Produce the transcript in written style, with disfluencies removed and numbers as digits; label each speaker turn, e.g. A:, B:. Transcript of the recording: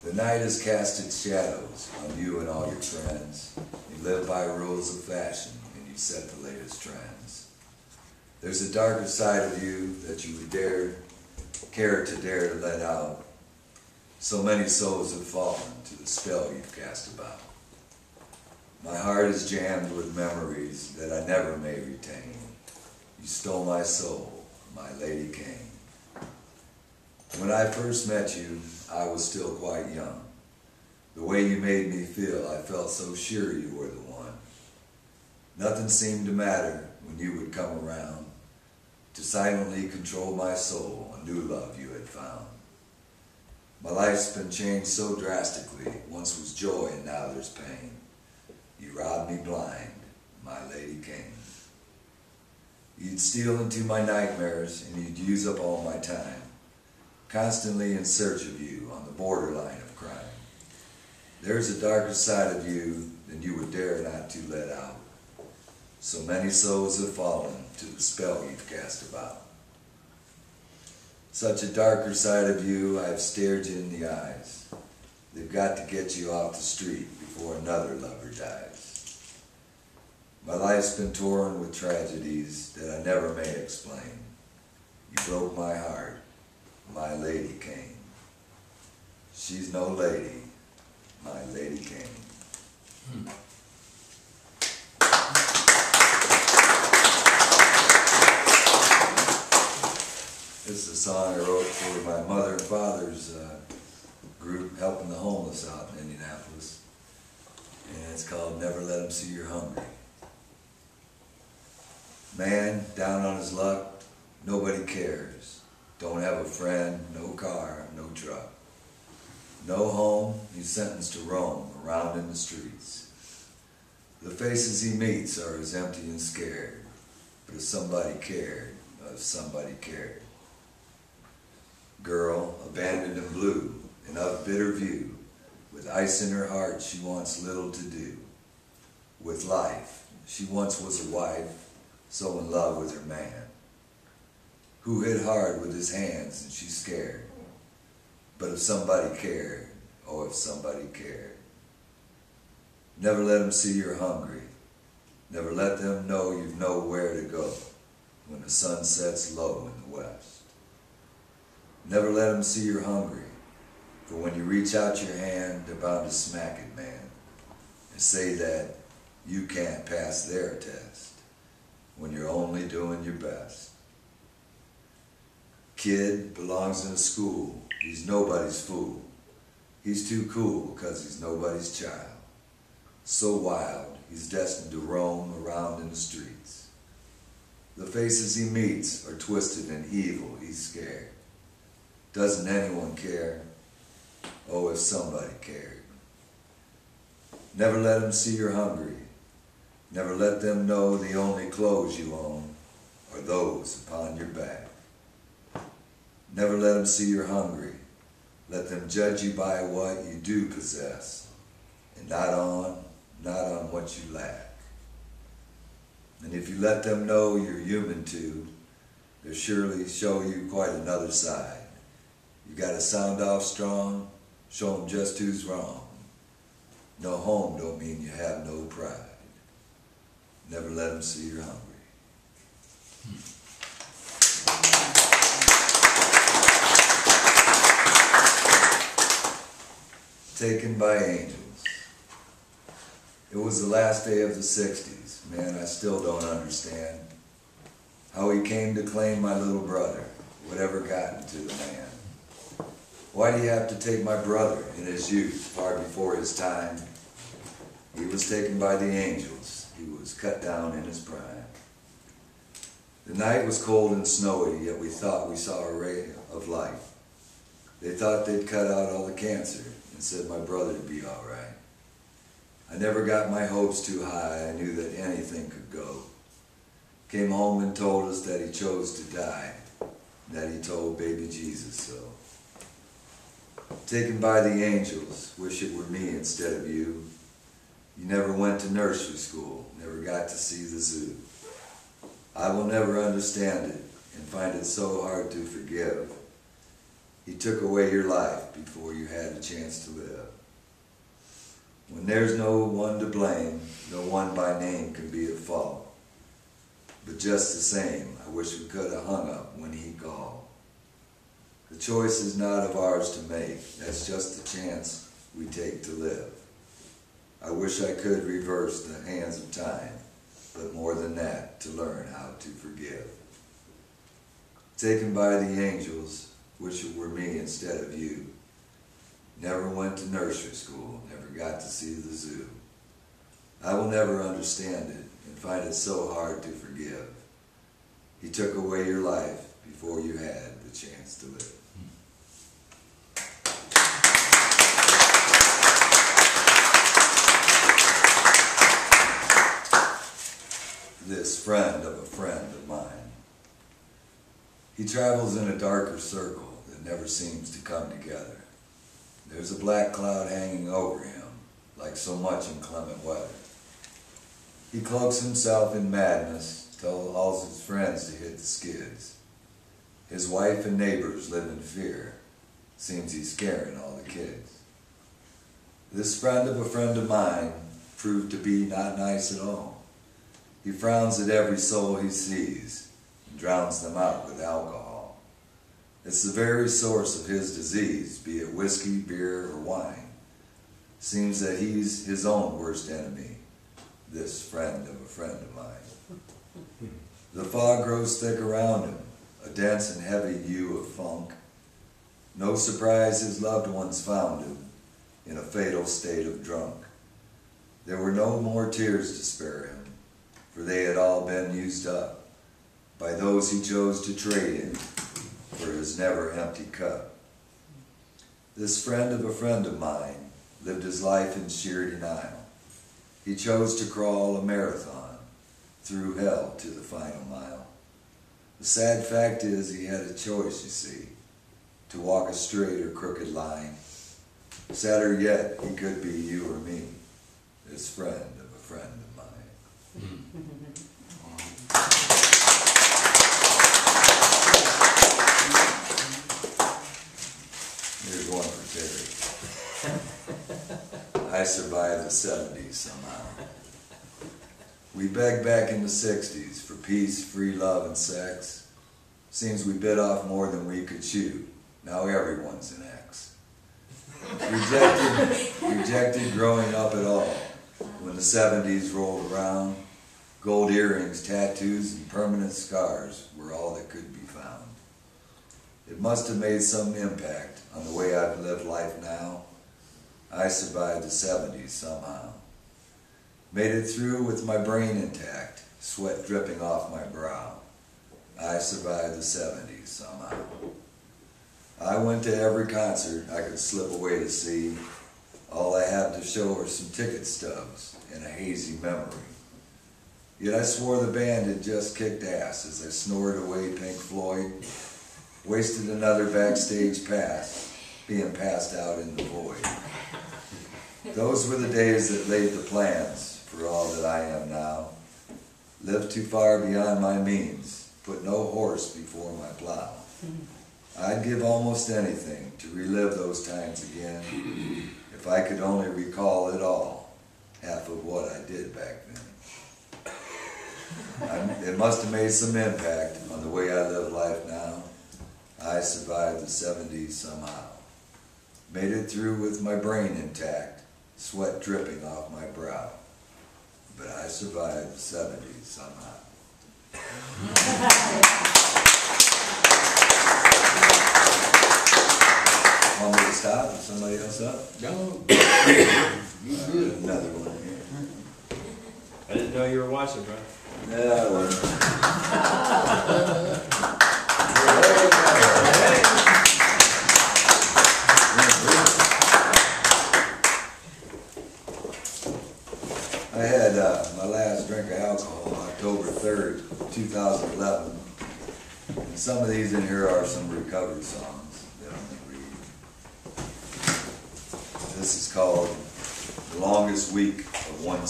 A: The night has cast its shadows on you and all your friends. You live by rules of fashion and you set the latest trends. There's a darker side of you that you would care to let out. So many souls have fallen to the spell you've cast about. My heart is jammed with memories that I never may retain. You stole my soul, my lady king. When I first met you, I was still quite young. The way you made me feel, I felt so sure you were the one. Nothing seemed to matter when you would come around to silently control my soul, a new love you had found. My life's been changed so drastically. Once was joy and now there's pain. You robbed me blind, my lady king. You'd steal into my nightmares and you'd use up all my time, constantly in search of you on the borderline of crime. There's a darker side of you than you would dare not to let out. So many souls have fallen to the spell you've cast about. Such a darker side of you, I've stared you in the eyes. They've got to get you off the street before another lover dies. My life's been torn with tragedies that I never may explain. You broke my heart, my lady king. She's no lady, my lady king. This is a song I wrote for my mother and father's group helping the homeless out in Indianapolis. And it's called Never Let 'Em See You're Hungry. Man, down on his luck, nobody cares. Don't have a friend, no car, no truck. No home, he's sentenced to roam around in the streets. The faces he meets are as empty and scared. But if somebody cared, Girl, abandoned and blue, and of bitter view, with ice in her heart she wants little to do. With life, she once was a wife, so in love with her man, who hit hard with his hands and she's scared. But if somebody cared, oh if somebody cared. Never let them see you're hungry. Never let them know you've nowhere to go when the sun sets low in the west. Never let them see you're hungry, for when you reach out your hand, they're bound to smack it, man, and say that you can't pass their test when you're only doing your best. Kid belongs in a school, he's nobody's fool. He's too cool because he's nobody's child. So wild, he's destined to roam around in the streets. The faces he meets are twisted and evil, he's scared. Doesn't anyone care? Oh, if somebody cared. Never let them see you're hungry. Never let them know the only clothes you own are those upon your back. Never let them see you're hungry. Let them judge you by what you do possess, and not on what you lack. And if you let them know you're human too, they'll surely show you quite another side. You gotta sound off strong, show them just who's wrong. No home don't mean you have no pride. Never let them see you're hungry. Taken by Angels. It was the last day of the 60s. Man, I still don't understand how he came to claim my little brother, whatever got into the man. Why do you have to take my brother in his youth, far before his time? He was taken by the angels. He was cut down in his prime. The night was cold and snowy, yet we thought we saw a ray of light. They thought they'd cut out all the cancer and said my brother would be all right. I never got my hopes too high. I knew that anything could go. Came home and told us that he chose to die, and that he told baby Jesus so. Taken by the angels, wish it were me instead of you. You never went to nursery school, never got to see the zoo. I will never understand it and find it so hard to forgive. He took away your life before you had a chance to live. When there's no one to blame, no one by name can be at fault. But just the same, I wish we could have hung up when he called. The choice is not of ours to make, that's just the chance we take to live. I wish I could reverse the hands of time, but more than that, to learn how to forgive. Taken by the angels, wish it were me instead of you. Never went to nursery school, never got to see the zoo. I will never understand it and find it so hard to forgive. He took away your life before you had the chance to live. This friend of a friend of mine. He travels in a darker circle that never seems to come together. There's a black cloud hanging over him, like so much inclement weather. He cloaks himself in madness, tells his friends to hit the skids. His wife and neighbors live in fear. Seems he's scaring all the kids. This friend of a friend of mine proved to be not nice at all. He frowns at every soul he sees and drowns them out with alcohol. It's the very source of his disease, be it whiskey, beer, or wine. Seems that he's his own worst enemy, this friend of a friend of mine. The fog grows thick around him, a dense and heavy hue of funk. No surprise his loved ones found him in a fatal state of drunk. There were no more tears to spare him, for they had all been used up by those he chose to trade in for his never-empty cup. This friend of a friend of mine lived his life in sheer denial. He chose to crawl a marathon through hell to the final mile. The sad fact is he had a choice, you see, to walk a straight or crooked line. Sadder yet, he could be you or me, this friend of a friend of mine. Here's one for Terry. I survived the 70s somehow. We begged back in the 60s for peace, free love, and sex. Seems we bit off more than we could chew. Now everyone's an ex. Rejected growing up at all. When the 70s rolled around, gold earrings, tattoos, and permanent scars were all that could be found. It must have made some impact on the way I've lived life now. I survived the 70s somehow. Made it through with my brain intact, sweat dripping off my brow. I survived the 70s somehow. I went to every concert I could slip away to see. All I have to show are some ticket stubs and a hazy memory. Yet I swore the band had just kicked ass as I snored away Pink Floyd, wasted another backstage pass, being passed out in the void. Those were the days that laid the plans for all that I am now. Lived too far beyond my means, put no horse before my plow. I'd give almost anything to relive those times again, if I could only recall it all, half of what I did back then. It must have made some impact on the way I live life now. I survived the 70s somehow. Made it through with my brain intact, sweat dripping off my brow. But I survived the 70s somehow. Want me to stop? Is somebody else up?
B: No.
A: Another one here.
B: I didn't know you were watching, bro.
A: Yeah, well. I had my last drink of alcohol October 3rd, 2011. And some of these in here are some recovery songs that I'm going to read. This is called The Longest Week of One